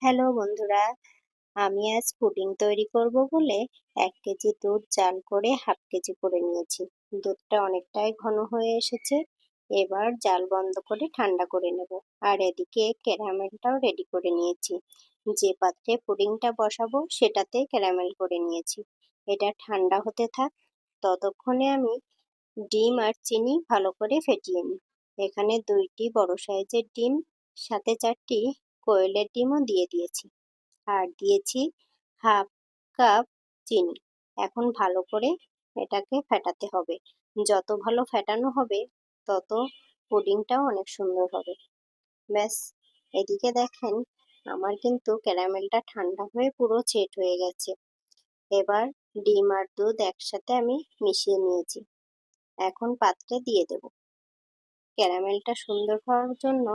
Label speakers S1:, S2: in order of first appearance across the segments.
S1: Hello বন্ধুরা, আমি আজ পুডিং তৈরি করব বলে 1 কেজি দুধ জাল করে হাফ কেজি করে নিয়েছি। দুধটা অনেকটাই ঘন হয়ে এসেছে। এবার জাল বন্ধ করে ঠান্ডা করে নেব। আর এদিকে ক্যারামেলটাও রেডি করে নিয়েছি। যে পাত্রে পুডিংটা বসাবো সেটাতে ক্যারামেল করে নিয়েছি। এটা ঠান্ডা হতে থাক, ততক্ষণে আমি ডিম আর চিনি ভালো করে ফেটিয়ে নিই। এখানে 2টি বড় সাইজের ডিম, সাথে 4টি কোয়েলের ডিমও দিয়ে দিয়েছি। আর দিয়েছি হাফ কাপ চিনি। এখন ভালো করে এটাকে ফেটাতে হবে। যত ভালো ফেটানো হবে তত পুডিংটাও অনেক সুন্দর হবে। ব্যাস, এদিকে দেখেন আমার কিন্তু ক্যারামেলটা ঠান্ডা হয়ে পুরো সেট হয়ে গেছে। এবার ডিম আর দুধ একসাথে আমি মিশিয়ে নিয়েছি। এখন পাত্রে দিয়ে দেব। ক্যারামেলটা সুন্দর হওয়ার জন্য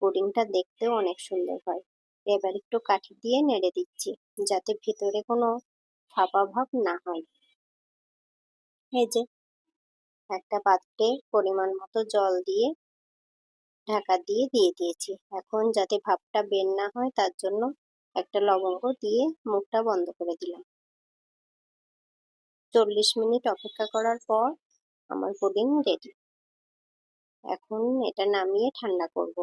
S1: পুডিংটা দেখতেও অনেক সুন্দর হয়। এবার একটু কাঠি দিয়ে নেড়ে দিচ্ছি যাতে ভিতরে কোনো ফাঁপা ভাব না হয়। এই যে একটা পাত্রে পরিমাণ মতো জল দিয়ে ঢাকা দিয়ে দিয়েছি। এখন যাতে ভাপটা বের না হয় তার জন্য একটা লবঙ্গ দিয়ে মুখটা বন্ধ করে দিলাম। 40 মিনিট অপেক্ষা করার পর আমার পুডিং রেডি। এখন এটা নামিয়ে ঠান্ডা করব।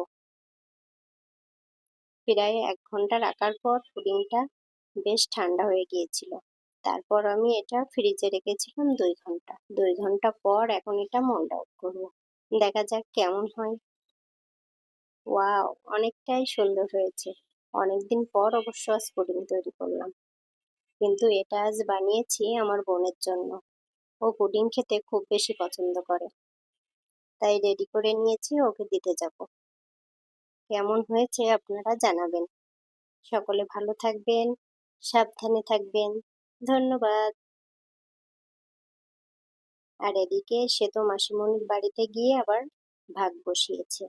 S1: প্রায় 1 ঘন্টা রাখার পর পুডিংটা বেশ ঠান্ডা হয়ে গিয়েছিল। তারপর আমি এটা ফ্রিজে রেখেছিলাম 2 ঘন্টা। 2 ঘন্টা পর এখন এটা মোল্ড আউট করব। দেখা যাক কেমন হয়। ওয়াও! অনেকটাই সুন্দর হয়েছে। অনেকদিন পর অবশ্য আজ পুডিং তৈরি করলাম। কিন্তু এটা আজ বানিয়েছি আমার বোনের জন্য। ও পুডিং খেতে খুব বেশি পছন্দ করে। তাই রেডি করে নিয়েছি, ওকে দিতে যাব। কেমন হয়েছে আপনারা জানাবেন। সকলে ভালো থাকবেন, সাবধানে থাকবেন। ধন্যবাদ। আর এদিকে সে তো মাসিমণির বাড়িতে গিয়ে আবার ভাত বসিয়েছে।